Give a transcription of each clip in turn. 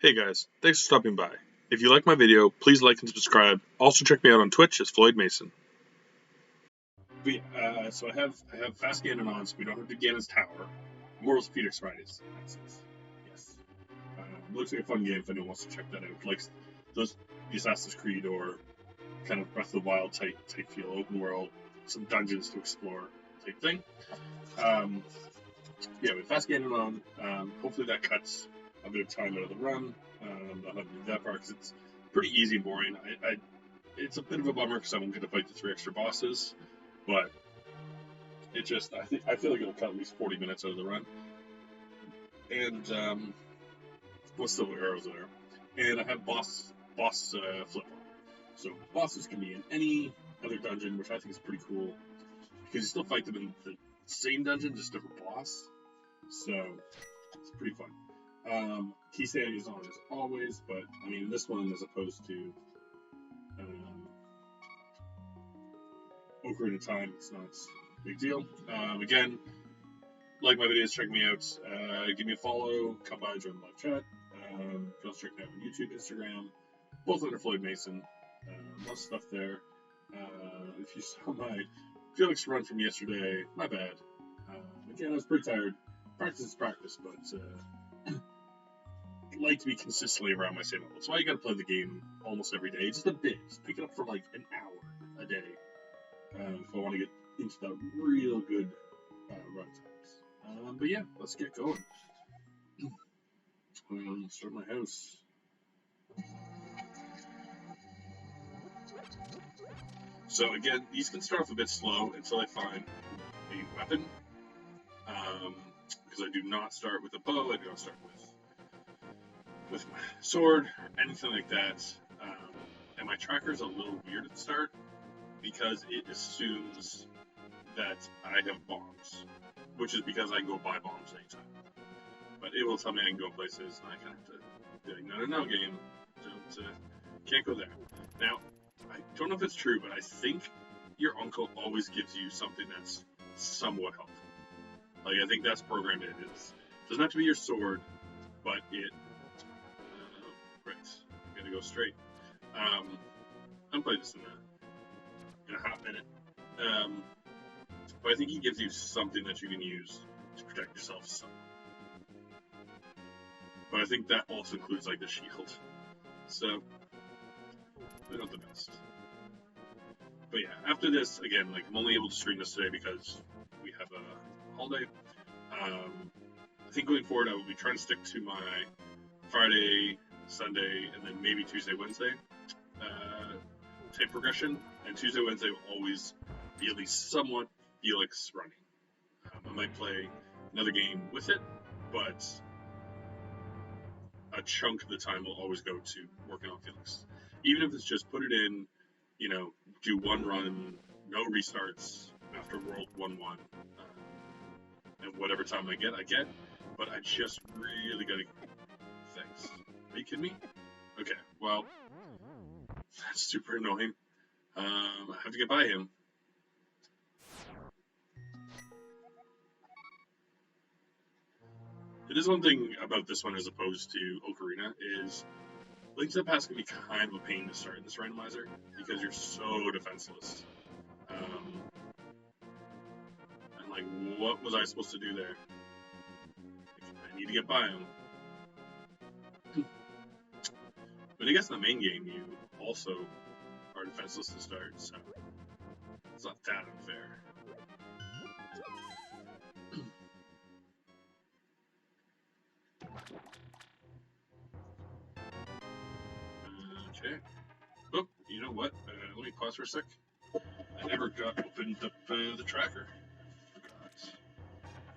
Hey guys, thanks for stopping by. If you like my video, please like and subscribe. Also check me out on Twitch as Floyd Mason. But yeah, so I have fast Ganon on, so we don't have to Ganon's Tower. Morals Phoenix Fridays. Yes. Looks like a fun game if anyone wants to check that out. Like the Assassin's Creed or kind of Breath of the Wild type feel, open world, some dungeons to explore type thing. Yeah, with fast Ganon on, hopefully that cuts a bit of time out of the run. I'll have to do that part because it's pretty easy and boring. It's a bit of a bummer because I'm going to fight the 3 extra bosses, but it just I feel like it'll cut at least 40 minutes out of the run. And what's still the arrows there? And I have boss flip on. So bosses can be in any other dungeon, which I think is pretty cool because you still fight them in the same dungeon, just different boss. So it's pretty fun. Keysanity is on as always, but I mean this one as opposed to Ocarina of Time, it's not a big deal. Again, like my videos, check me out. Give me a follow, come by and join the live chat. Just check me out on YouTube, Instagram, both under Floyd Mason. Lots of stuff there. If you saw my Felix run from yesterday, my bad. Again, I was pretty tired. Practice is practice, but I like to be consistently around my same level. That's why you gotta play the game almost every day. Just a bit. Just pick it up for like an hour a day. If I want to get into that real good run times. But yeah, let's get going. Start my house. So again, these can start off a bit slow until I find a weapon. Because I do not start with a bow, I do not start with my sword or anything like that. And my tracker is a little weird at the start because it assumes that I have bombs, which is because I can go buy bombs anytime. But it will tell me I can go places, and I kind of have to be like, no, game, can't go there. Now, I don't know if it's true, but I think your uncle always gives you something that's somewhat helpful. Like, I think that's programmed in. It doesn't have to be your sword, but it... right, I'm gonna go straight. I'll play this in a hot minute. But I think he gives you something that you can use to protect yourself some. But I think that also includes, like, the shield. So, they're not the best. But yeah, after this, again, like, I'm only able to stream this today because we have a holiday. I think going forward, I will be trying to stick to my Friday, Sunday, and then maybe Tuesday, Wednesday type progression. And Tuesday, Wednesday will always be at least somewhat Felix running. I might play another game with it, but a chunk of the time will always go to working on Felix. Even if it's just put it in, do one run, no restarts after World 1-1. And whatever time I get. But I just really gotta... Thanks. Are you kidding me? Okay, well, that's super annoying. I have to get by him. It is one thing about this one as opposed to Ocarina is Link to the Past can be kind of a pain to start in this randomizer because you're so defenseless. And like, what was I supposed to do there? I need to get by him. But I guess in the main game you also are defenseless to start, so it's not that unfair. Okay. Oh, you know what? Let me pause for a sec. I never opened up the tracker.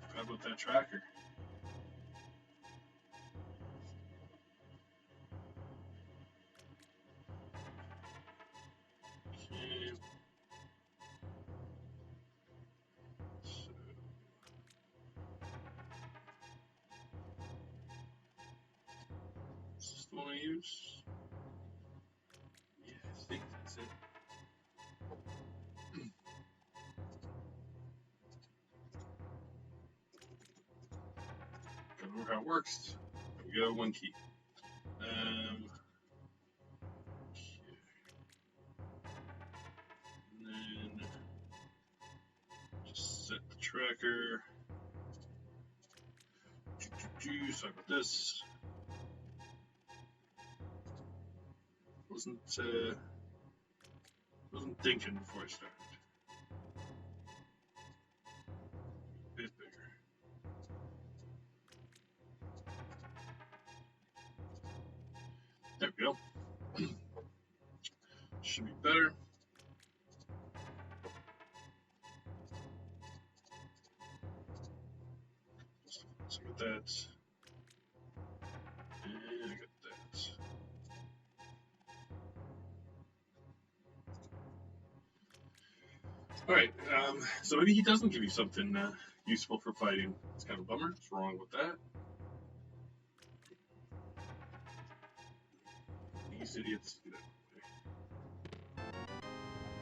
Forgot about that tracker. Okay. So. Is this the one I use? Yeah, I think that's it. Gotta remember how it works. There we go, one key. And then just set the tracker. Sorry about this. Wasn't thinking before I started. A bit bigger. There we go. Should be better. So I got that. And I got that. Alright, so maybe he doesn't give you something useful for fighting. It's kind of a bummer. What's wrong with that? These idiots do that.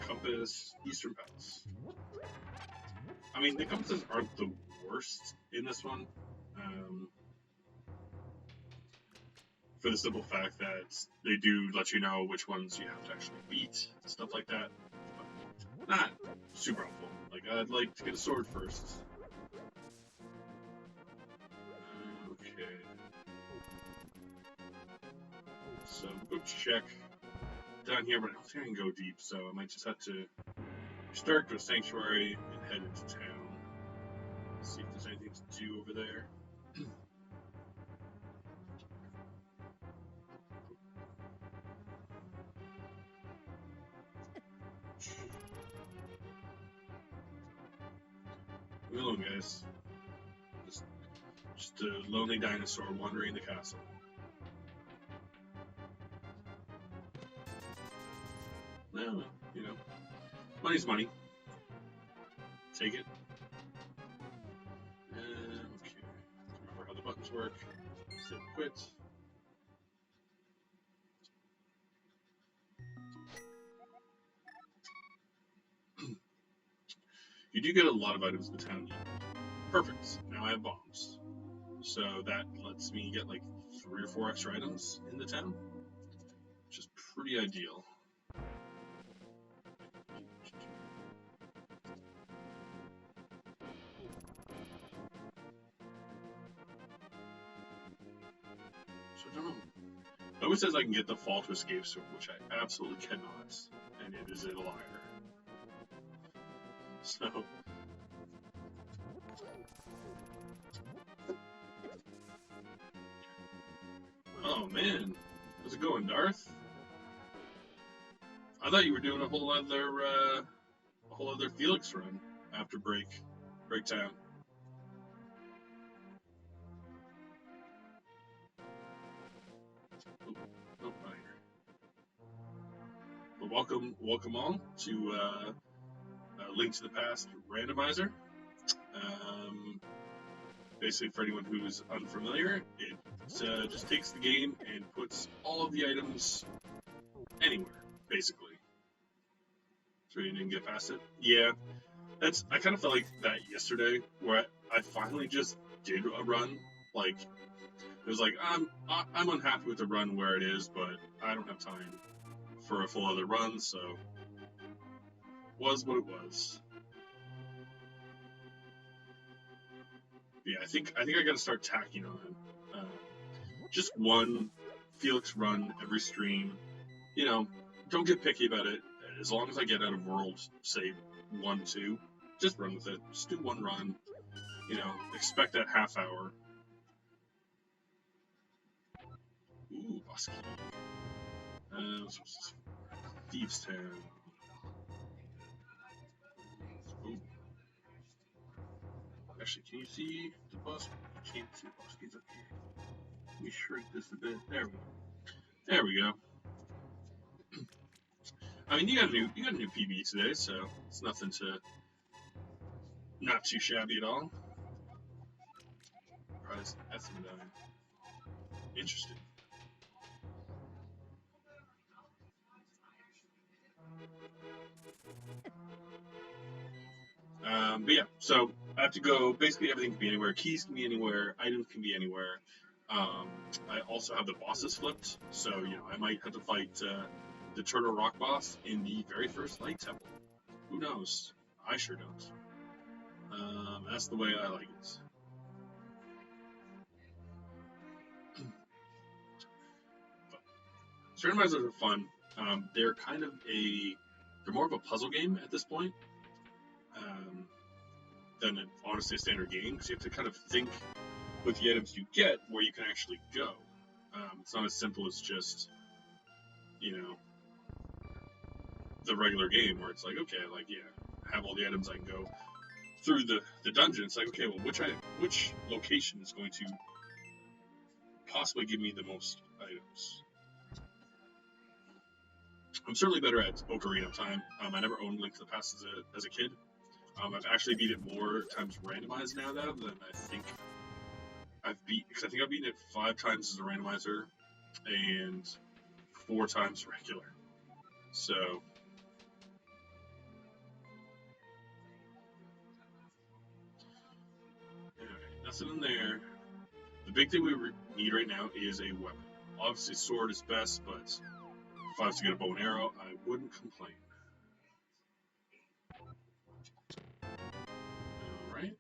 Compass, Eastern Palace. I mean, the compasses aren't the worst in this one. For the simple fact that they do let you know which ones you have to actually beat, stuff like that. But not super helpful. Like, I'd like to get a sword first. Okay. So, go check down here, but I don't think I can go deep, so I might just have to start to a sanctuary and head into town. See if there's anything to do over there. Leave me alone, guys. Just a lonely dinosaur wandering the castle. No, you know, money's money. Take it. Okay. Remember how the buttons work. Save quit. You do get a lot of items in the town. Perfect. Now I have bombs. So that lets me get like 3 or 4 extra items in the town, which is pretty ideal. So I don't know. It always says I can get the fall to escape sword, which I absolutely cannot, and it is a liar. So. Oh man, how's it going, Darth? I thought you were doing a whole other Felix run after break time. Oh, not here. But welcome all to Link to the Past Randomizer. Basically, for anyone who's unfamiliar, it just takes the game and puts all of the items anywhere, basically. So you didn't get past it? Yeah, I kind of felt like that yesterday, where I finally just did a run. Like, it was like, I'm unhappy with the run where it is, but I don't have time for a full other run, so was what it was. Yeah, I think I gotta start tacking on just one Felix run every stream. You know, don't get picky about it. As long as I get out of world, say 1, 2, just run with it. Just do one run. You know, expect that half hour. Ooh, boss key. Thieves Town. Ooh. Actually, can you see the boss? You can't see the boss keys up here. Let me shrink this a bit. There we go. I mean, you got a new PB today, so it's nothing to not too shabby at all. Prize that's medallion. Interesting. But yeah, so I have to go. Basically, everything can be anywhere. Keys can be anywhere. Items can be anywhere. I also have the bosses flipped, so I might have to fight the Turtle Rock boss in the very first Light Temple. Who knows? I sure don't. That's the way I like it. Randomizers are fun. They're kind of they're more of a puzzle game at this point than honestly a standard game, because you have to kind of think with the items you get where you can actually go. It's not as simple as just the regular game where it's like, okay, like have all the items, I can go through the dungeon. It's like, okay, well, which location is going to possibly give me the most items? I'm certainly better at Ocarina of Time. I never owned Link to the Past as a kid. I've actually beat it more times randomized now than I think I've beat, because I think I've beaten it 5 times as a randomizer and 4 times regular. So alright, nothing in there. The big thing we need right now is a weapon. Obviously, sword is best, but if I was to get a bow and arrow, I wouldn't complain. Alright.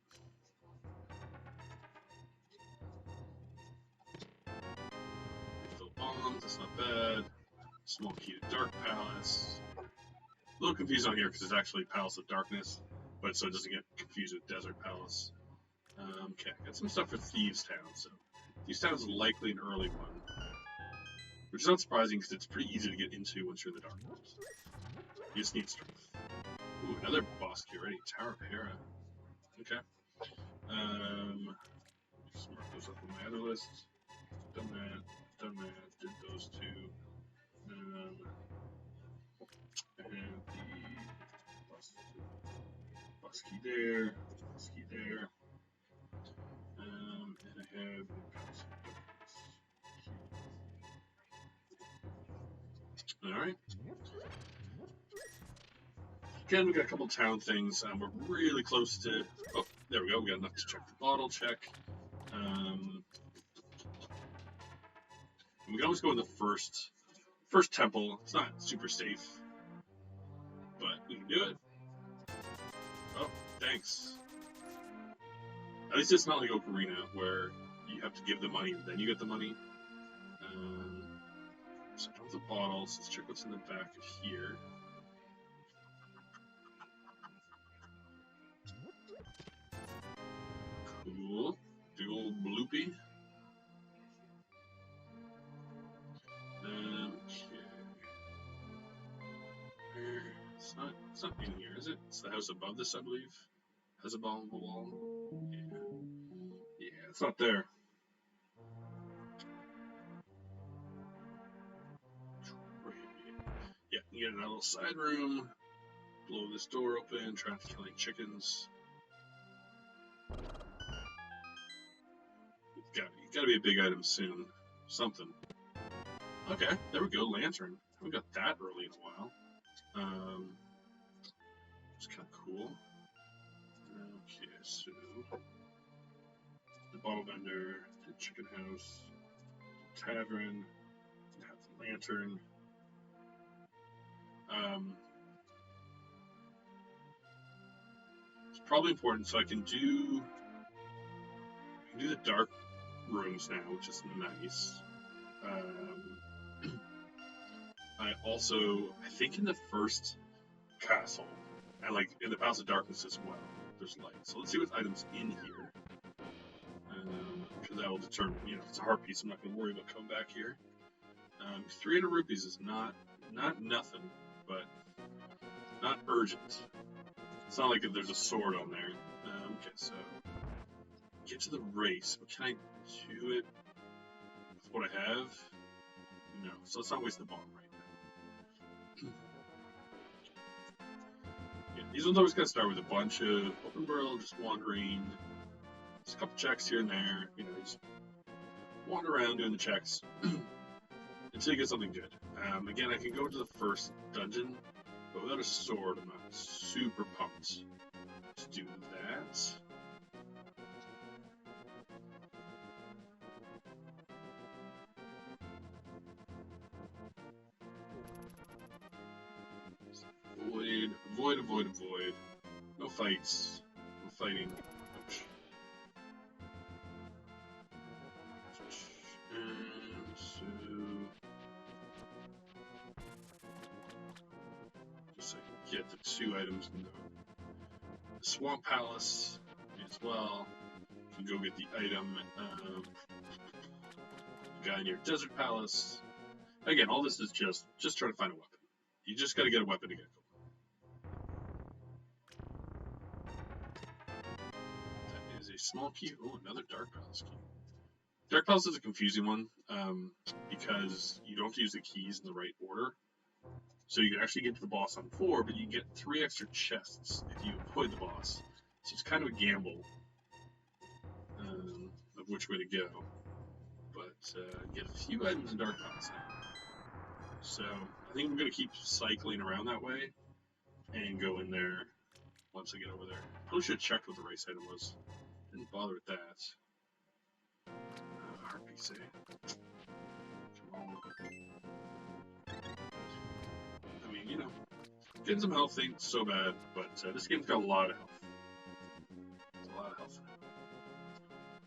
Refill bombs, that's not bad. Small key to Dark Palace. A little confused on here because it's actually Palace of Darkness, but so it doesn't get confused with Desert Palace. Okay, got some stuff for Thieves Town, so Thieves Town is likely an early one, which is not surprising because it's pretty easy to get into once you're in the dark world. You just need strength. Ooh, another boss key already. Tower of Hera. Okay. Just mark those up on my other list. Done that, did those 2. And the boss key there, boss key there. And I have alright. Again, we got a couple town things. We're really close to. Oh, there we go. We got enough to check the bottle check. We can always go in the first temple. It's not super safe, but we can do it. Oh, thanks. At least it's not like Ocarina, where you have to give the money and then you get the money. So I don't have the bottles. Let's check what's in the back of here. Cool. Big old bloopy. Okay. It's not in here, is it? It's the house above this, I believe. Has a ball on the wall. Yeah, it's not there. Yeah, you get in a little side room. Blow this door open. Trying to kill any chickens. Gotta be a big item soon. Something. Okay, there we go. Lantern. We got that early in a while. It's kind of cool. Okay, so the bottle vendor, the chicken house, the tavern, have the lantern. It's probably important, so I can do the dark rooms now, which is nice. I think in the first castle, and like in the Palace of Darkness as well, there's light. So let's see what items in here, because that will determine. If it's a heart piece, I'm not going to worry about coming back here. 300 rupees is not nothing, but not urgent. It's not like if there's a sword on there. Okay, so get to the race. But can I do it with what I have? No, so let's not waste the bomb right now. Yeah, these ones always gotta start with a bunch of open world, just wandering. Just a couple checks here and there. Just wander around doing the checks until you get something good. Again, I can go to the first dungeon, but without a sword, I'm not super pumped to do that. avoid, avoid, avoid. No fights. No fighting. Ouch. And so... just like get the 2 items in the Swamp Palace as well. You can go get the item. Guy in your Desert Palace. Again, all this is just trying to find a weapon. You just gotta get a weapon to get going. That is a small key. Oh, another Dark Palace key. Dark Palace is a confusing one because you don't have to use the keys in the right order. So you can actually get to the boss on 4, but you get 3 extra chests if you avoid the boss. So it's kind of a gamble of which way to go. But get a few items in Dark Palace now. So I think I'm going to keep cycling around that way and go in there once I get over there. Probably should have checked what the race item was. Didn't bother with that. RPC. Come on. I mean, you know, getting some health ain't so bad, but this game's got a lot of health. There's a lot of health.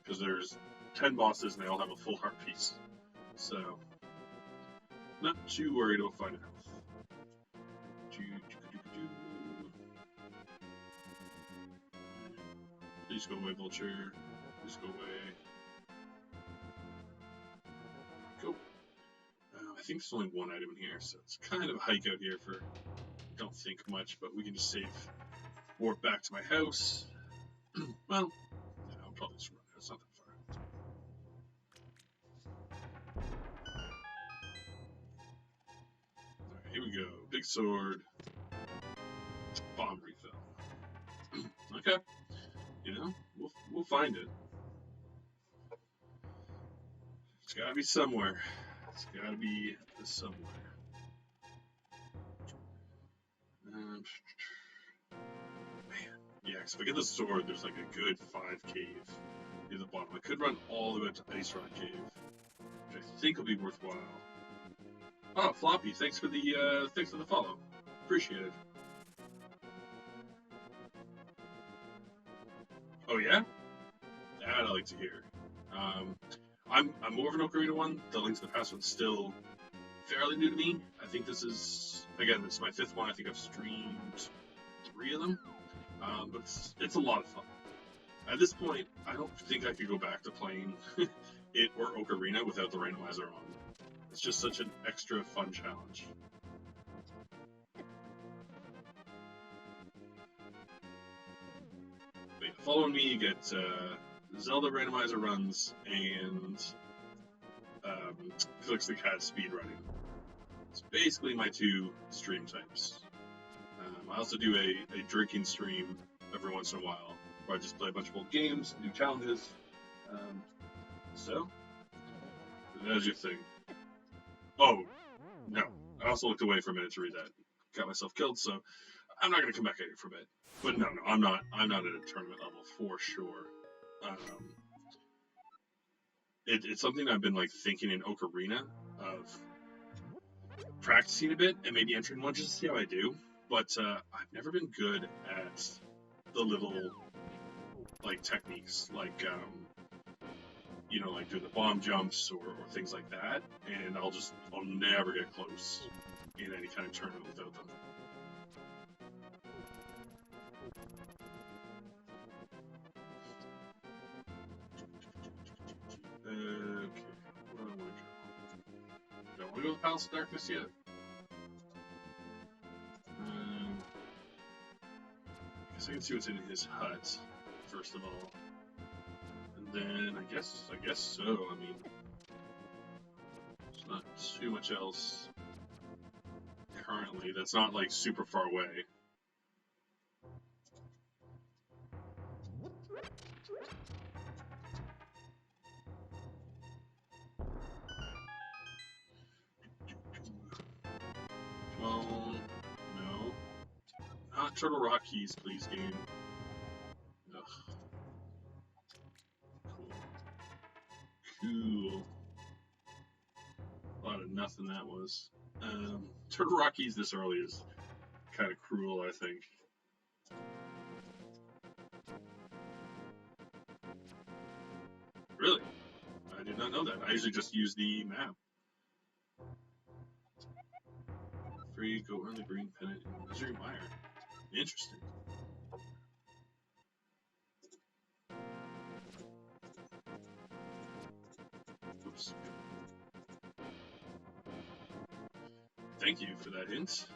Because there's 10 bosses and they all have a full heart piece. So, not too worried about finding health. Please go away, Vulture. Please go away. Go. I think there's only 1 item in here, so it's kind of a hike out here for don't think much, but we can just save. Warp back to my house. Well, yeah, I'll probably just run. It's not that far. Alright, here we go. Big sword. Bomb refill. Okay. You know, we'll find it. It's gotta be somewhere. It's gotta be somewhere. Man, yeah, because if I get the sword, there's like a good 5 cave near the bottom. I could run all the way to Ice Rock Cave, which I think will be worthwhile. Oh, Floppy, thanks for the follow. Appreciate it. Oh yeah? That I like to hear. I'm more of an Ocarina one. The Link to the Past one's still fairly new to me. I think this is, again, this is my 5th one. I think I've streamed 3 of them. But it's a lot of fun. At this point, I don't think I could go back to playing it or Ocarina without the randomizer on. It's just such an extra fun challenge. But yeah, following me, you get Zelda randomizer runs and Felix the Cat speed running. It's basically my 2 stream types. I also do a drinking stream every once in a while, where I just play a bunch of old games, do challenges. So, that's your thing. Oh, no. I also looked away for a minute to read that. Got myself killed, so I'm not going to come back at you for a bit. But no, I'm not at a tournament level for sure. It's something I've been like thinking in Ocarina of practicing a bit and maybe entering one just to see how I do. But I've never been good at the little like techniques, like you know, like doing the bomb jumps or things like that, and I'll never get close in any kind of tournament without them. Okay, where do I want to go? Don't want to go to the Palace of Darkness yet. I guess I can see what's in his hut first of all, and then I guess so. I mean, there's not too much else currently that's not like super far away. Well, no. Not Turtle Rock keys, please, game. Ugh. Cool. A lot of nothing that was. Turtle Rock keys this early is kind of cruel, I think. Really? I did not know that. I usually just use the map. Free, go earn the green pennant in Misery Mire. Interesting. Oops. Thank you for that hint.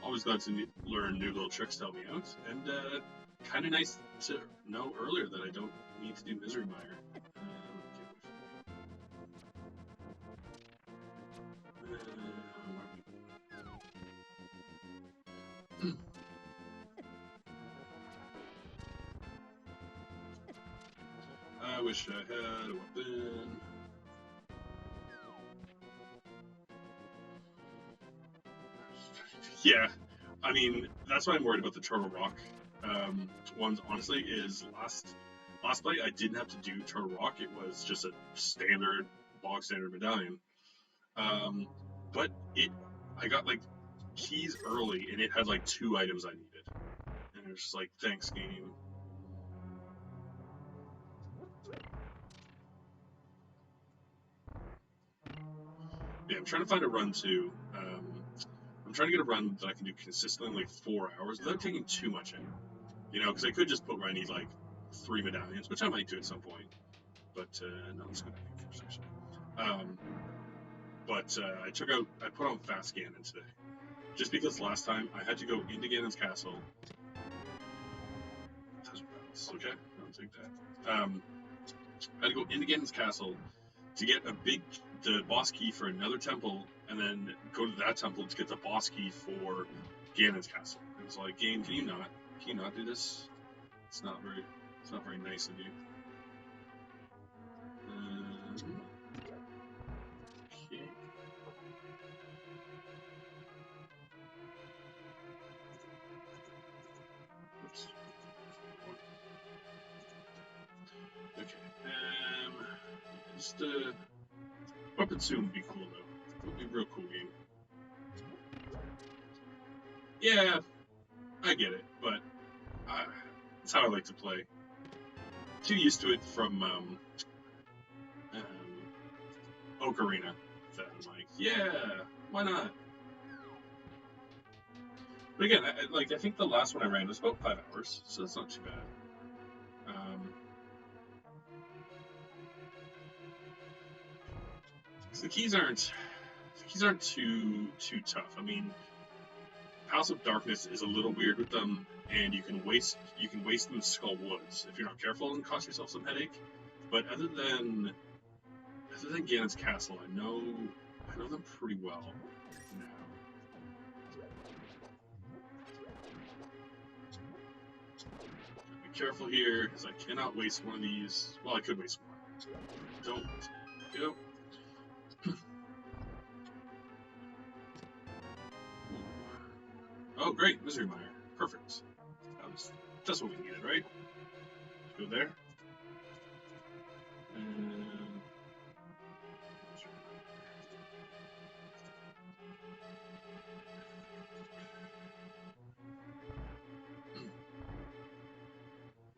Always glad to learn new little tricks to help me out, and kind of nice to know earlier that I don't need to do Misery Mire. I wish I had a weapon. Yeah, I mean, that's why I'm worried about the Turtle Rock ones, honestly, is last play I didn't have to do Turtle Rock. It was just a standard, bog standard medallion. But I got like keys early, and it had like 2 items I needed. And it was just like, thanks, game. Yeah, I'm trying to find a run too. I'm trying to get a run that I can do consistently, like 4 hours, without taking too much in. You know, because I could just put where I need like 3 medallions, which I might do at some point. But no, let's go back first, actually. I put on fast Ganon today, just because last time I had to go into Ganon's castle. Okay, I'll take that. I had to go into Ganon's castle to get the boss key for another temple, and then go to that temple to get the boss key for Ganon's castle. It was like, game, can you not do this? It's not very nice of you. Okay. Oops. Okay. Just weapon soon would be cool though. It would be a real cool game. Yeah, I get it, but it's how I like to play. Too used to it from Ocarina that I'm like, yeah, why not? But again, I think the last one I ran was about 5 hours, so that's not too bad. The keys aren't too tough. I mean, House of Darkness is a little weird with them, and you can waste them in Skull Woods if you're not careful and cost yourself some headache. But other than Ganon's castle, I know them pretty well now. Be careful here, because I cannot waste one of these. Well, I could waste one. Don't go. Oh, great, Misery Mire. Perfect. That's what we needed, right? Go there.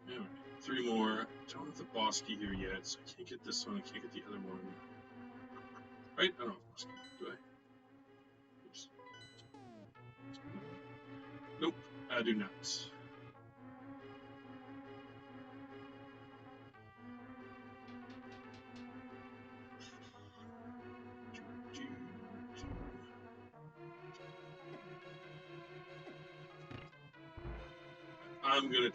Alright, 3 more. Don't have the boss key here yet, so I can't get this one. I can't get the other one. Right? I don't have the boss key. Do I? Oops. Nope, I do not. I'm gonna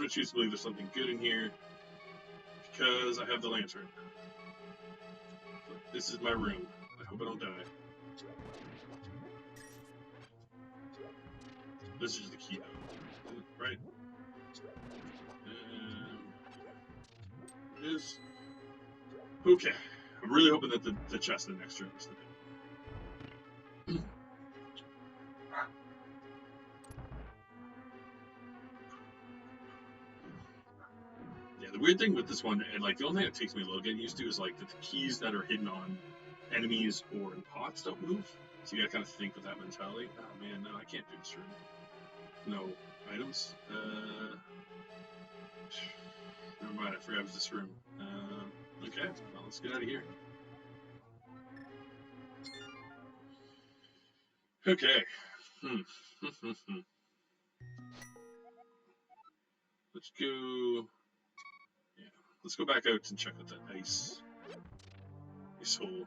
choose to believe there's something good in here because I have the lantern. This is my room. I hope I don't die. This is the key, though. Right? It is. Okay. I'm really hoping that the chest in the next room is the big. The weird thing with this one, and like the only thing that takes me a little getting used to, is like the keys that are hidden on enemies or in pots don't move. So you gotta kind of think with that mentality. Oh man, no, I can't do this room. No items. Never mind, I forgot it was this room. Okay, well, let's get out of here. Okay. Let's go. Yeah, let's go back out and check out that ice hole.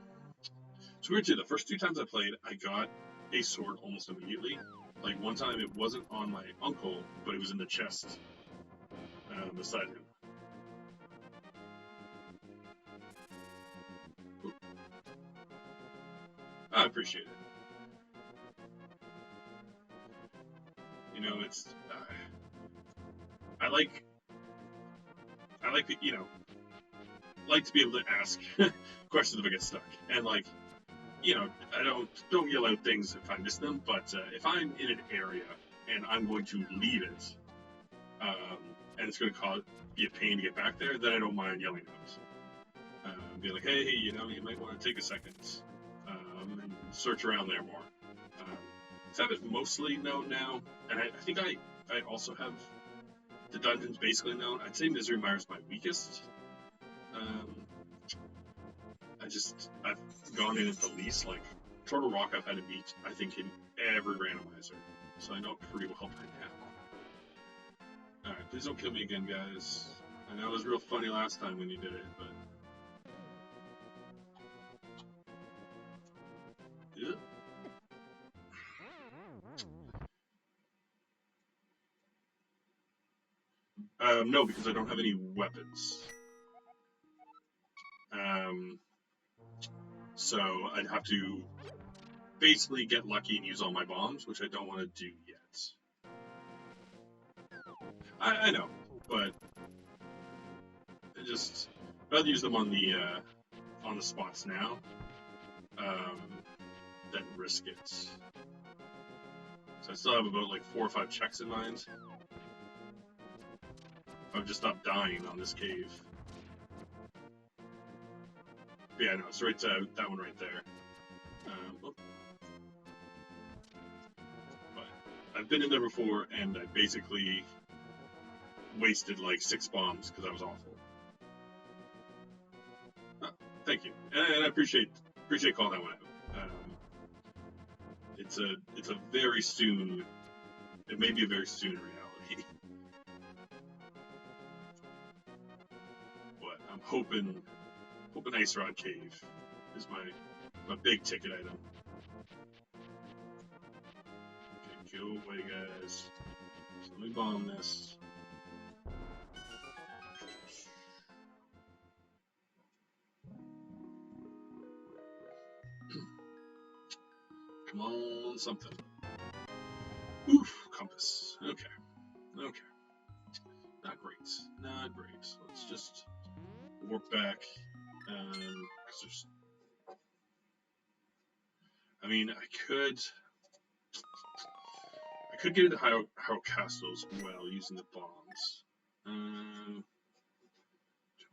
It's weird too. The first 2 times I played, I got a sword almost immediately. Like one time, it wasn't on my uncle, but it was in the chest beside him. Ooh. I appreciate it. You know, it's I like the, like to be able to ask questions if I get stuck, and like, I don't yell out things if I miss them, but if I'm in an area and I'm going to leave it, and it's going to be a pain to get back there, then I don't mind yelling out. Be like, hey, you might want to take a second and search around there more. So I have it mostly known now, and I think I also have the dungeons basically known. I'd say Misery Mire's my weakest. I've gone in at the least. Like, Turtle Rock I've had to beat, I think, in every randomizer. So I know it pretty well by now. Alright, please don't kill me again, guys. I know it was real funny last time when you did it, but... No, because I don't have any weapons. So I'd have to basically get lucky and use all my bombs, which I don't want to do yet. I know, but I'd rather use them on the spots now than risk it. So I still have about like 4 or 5 checks in mind. I've just stopped dying on this cave. But yeah, no, it's right that one right there. But I've been in there before, and I basically wasted like 6 bombs because I was awful. Thank you, and I appreciate calling that one out. It's a very soon. It may be a very soon reality. But I'm hoping Ice Rod Cave is my big ticket item. Okay, go away, guys. So let me bomb this. Come on, something. Oof, compass. Okay. Not great. Let's just warp back. Because there's... I mean, I could get into Hyrule Castle as well using the bombs. Do I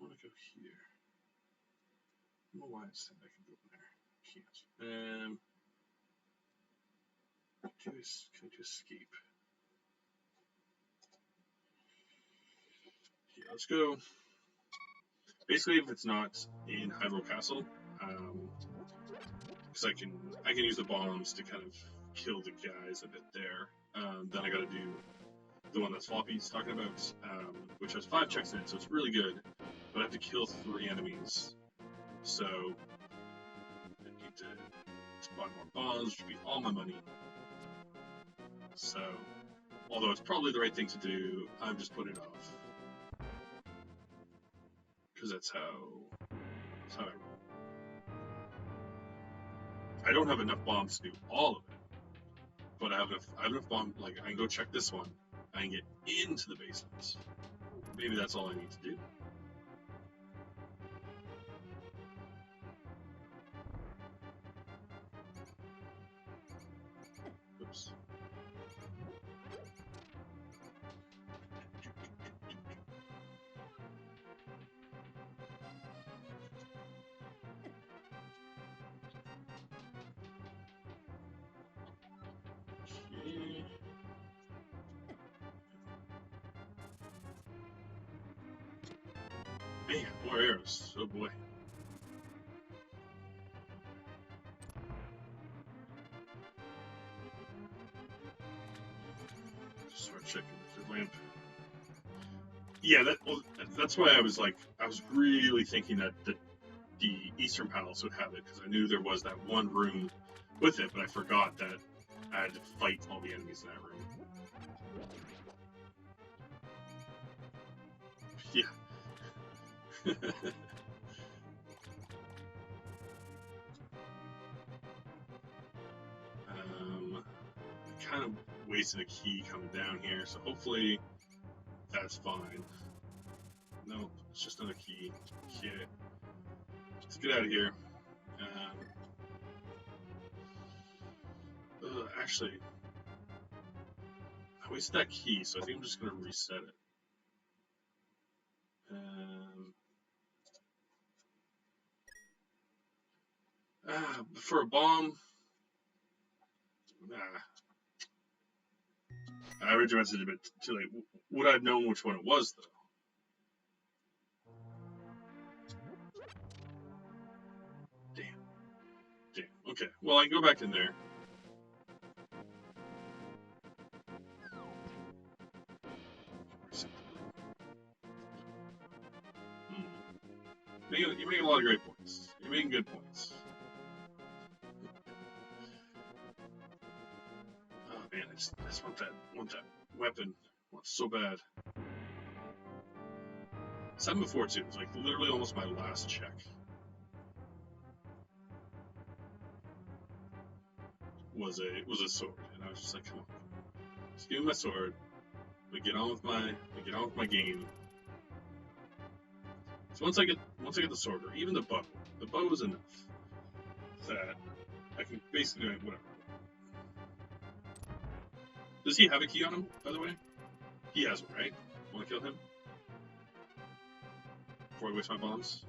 want to go here? I don't know why it said I can go there. Can't. Can I do escape? Yeah, let's go. Basically, if it's not in Hyrule Castle, because I can use the bombs to kind of kill the guys a bit there. Then I got to do the one that Floppy's talking about, which has 5 checks in it, so it's really good. But I have to kill 3 enemies, so I need to buy more bombs, which would be all my money. So, although it's probably the right thing to do, I'm just putting it off. Because that's how I roll. I don't have enough bombs to do all of it, but I have enough bombs. Like, I can go check this one. I can get into the basement. Maybe that's all I need to do. Oops. Man, more arrows. Oh boy. Just start checking the lamp. Yeah, that's why I was really thinking that the Eastern Palace would have it, because I knew there was that one room with it, but I forgot that I had to fight all the enemies in that room. Yeah. I kind of wasted a key coming down here, so hopefully that's fine. Nope, it's just another key. Okay. Let's get out of here. Actually, I wasted that key, so I think I'm just going to reset it. For a bomb, I read your message a bit too late. Would I have known which one it was, though? Damn. Okay. Well, I can go back in there. You're making a lot of great points. You're making good points. Oh man, I just want that weapon. I want it so bad. 7 before 2 was like literally almost my last check. Was a sword, and I was just like, come on, just give me my sword. We get on with my game. So once I get the sword, or even the bow is enough that I can basically do whatever. Does he have a key on him, by the way? He has one, right? Want to kill him before I waste my bombs?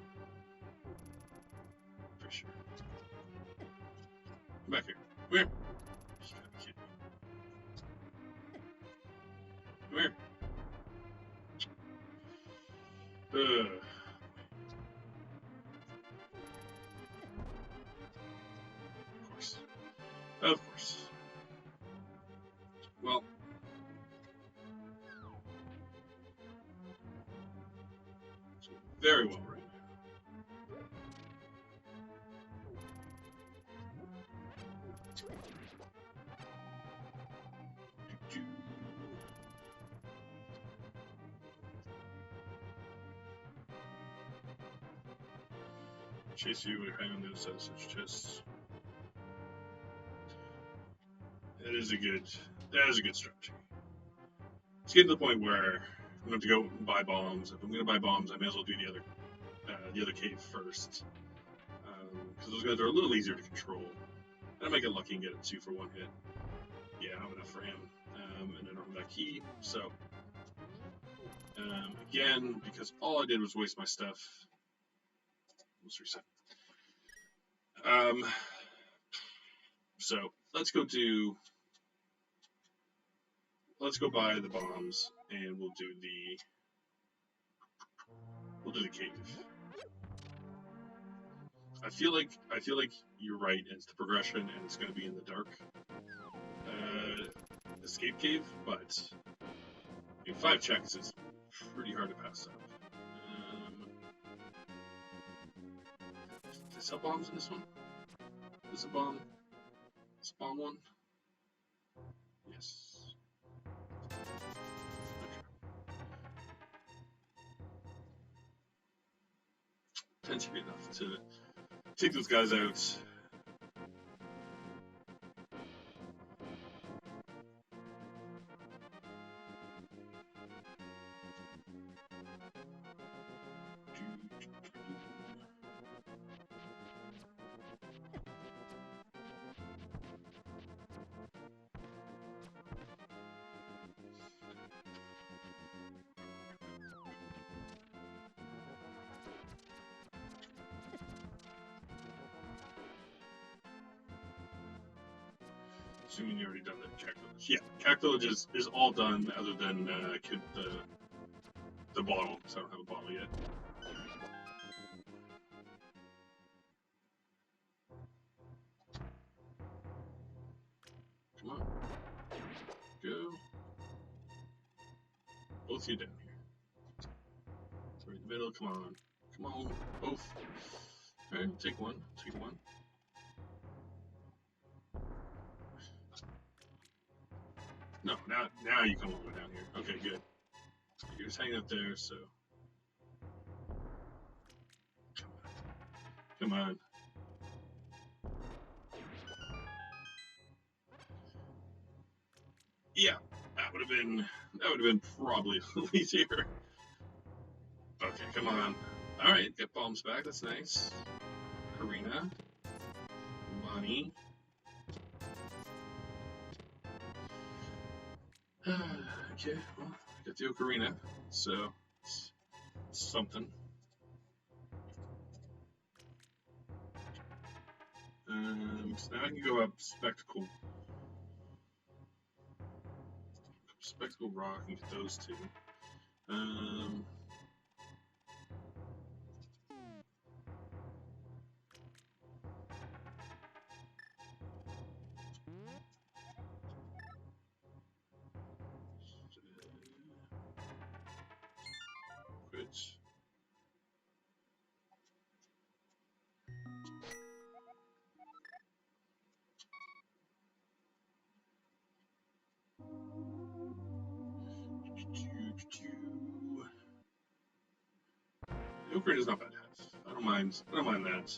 For sure. Come back here. Come here. Come here. Of course. Well, very well right now. Chase you with hang on the other side of such chests. That is a good strategy. It's getting to the point where I'm going to go buy bombs. If I'm going to buy bombs, I may as well do the other cave first, because those guys are a little easier to control. And I might get lucky and get a 2 for 1 hit. Yeah, I have enough for him, and I don't have that key. So again, because all I did was waste my stuff. Let's reset. So let's go buy the bombs, and we'll do the cave. I feel like you're right. It's the progression, and it's going to be in the dark escape cave, but 5 checks is pretty hard to pass up. Did I sell bombs in this one? Is this a bomb? Is bomb one? Yes. Okay. 10 should be enough to take those guys out. Assuming you already done the Cack Village. Yeah, Cack Village is all done other than the bottle, because I don't have a bottle yet. let's get down here. Right in the middle, come on. Come on, both. Alright, take one, take one. No, now you come all the way down here. Okay, good. You're just hanging up there, so. Come on. Yeah, that would have been probably a little easier. Okay, come on. Alright, get bombs back, that's nice. Arena. Money. Okay, well, I got the ocarina, so it's something. So now I can go up Spectacle Rock and get those two. Which the ocarina's not bad. I don't mind that.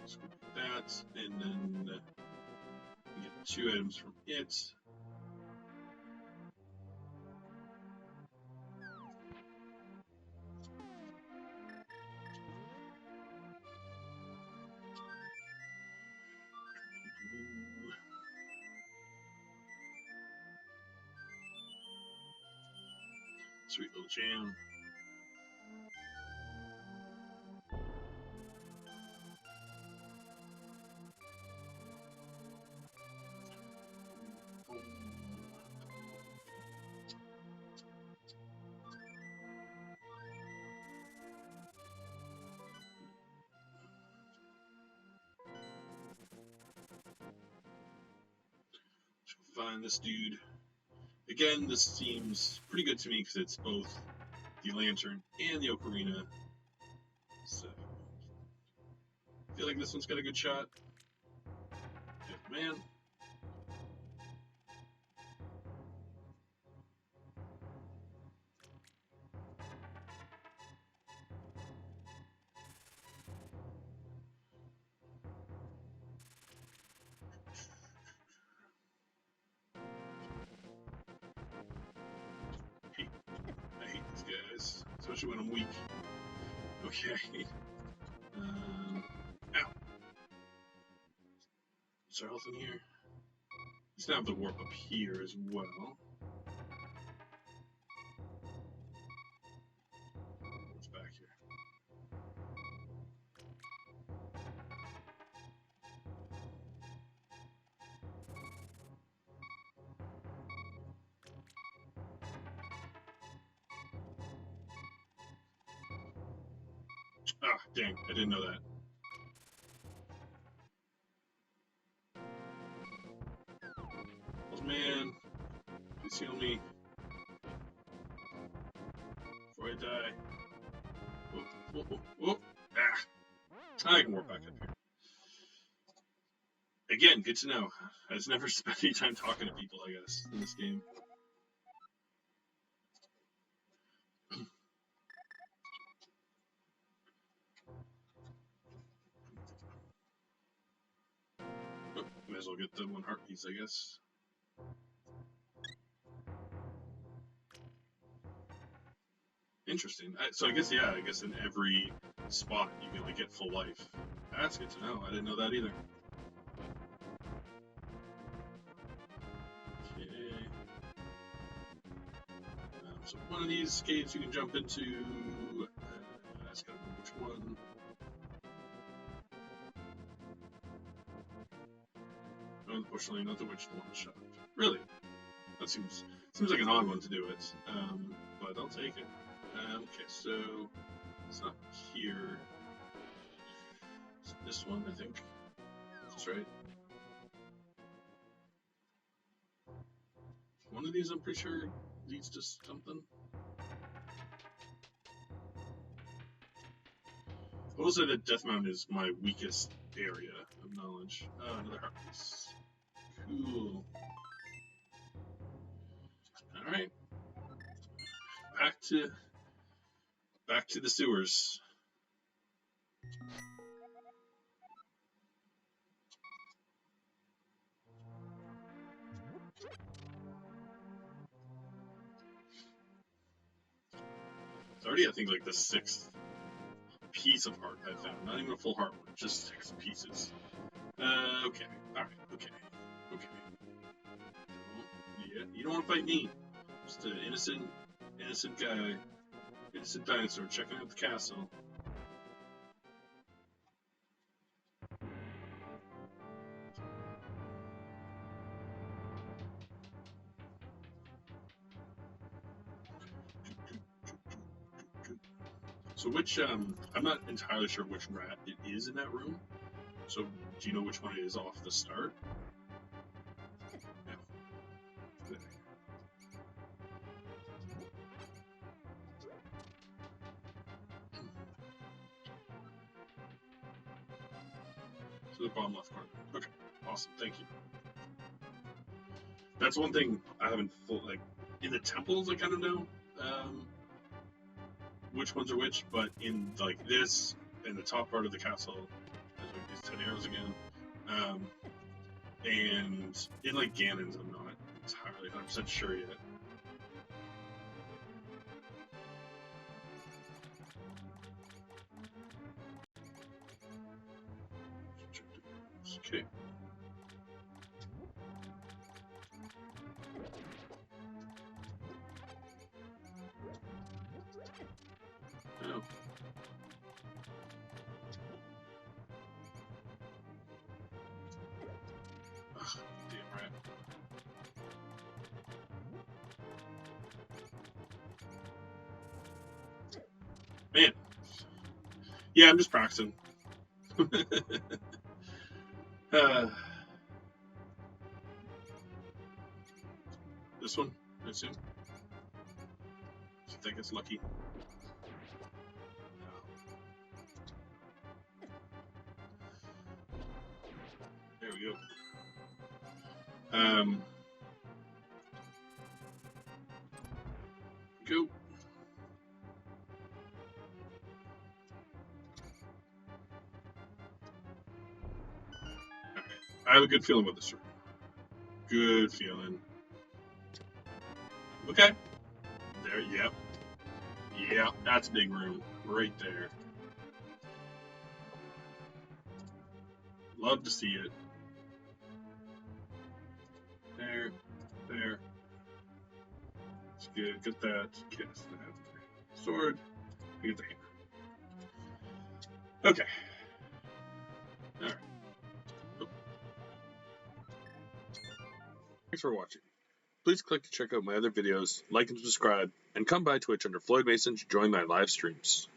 So that, and then we get 2 items from it. Sweet little jam. Find this dude. Again, this seems pretty good to me because it's both the lantern and the ocarina. So, I feel like this one's got a good shot. If man. I hate these guys, especially when I'm weak. Okay. Ow. Is there health in here? He's gonna have to warp up here as well. What's back here? Ah, dang, I didn't know that. Oh man, please heal me before I die. Whoop, whoop, whoop, whoop. Ah, I can warp back up here. Again, good to know. I just never spent any time talking to people, I guess, in this game. Oh, might as well get the 1 heart piece, I guess. Interesting. So I guess, yeah, I guess in every spot you can like get full life. That's good to know. I didn't know that either. Okay. So one of these caves you can jump into. I just gotta remember which one. Unfortunately, not the witch one shot. Really? That seems like an odd one to do it. But I'll take it. Okay, so It's not here. It's this one, I think. That's right. One of these, I'm pretty sure, leads to something. I will say that Death Mountain is my weakest area of knowledge. Oh, another heart piece. Cool. Alright. Back to the sewers. It's already, I think, like the 6th piece of heart I found. Not even a full heart one, just 6 pieces. Okay. Alright, okay. Yeah, you don't want to fight me. Just an innocent guy, innocent dinosaur checking out the castle. So which, I'm not entirely sure which rat it is in that room. So do you know which one it is off the start? Yeah. To the bottom left corner. Okay, awesome, thank you. That's one thing I haven't like in the temples. I kind of know which ones are which, but in like this, in the top part of the castle, there's like these 10 arrows again, and in like Ganon's, I'm not entirely 100% sure yet. Okay. Oh. Ugh, damn rat. Man. Yeah, I'm just practicing. This one, I assume. I think it's lucky. There we go. Go. Okay. I have a good feeling about this room. Good feeling. Okay. There, yep. Yeah, that's a big room. Right there. Love to see it. There. It's good. Get that. Cast that. Sword. Get the hammer. Okay. Alright. Oh. Thanks for watching. Please click to check out my other videos, like and subscribe, and come by Twitch under Floyd Mason to join my live streams.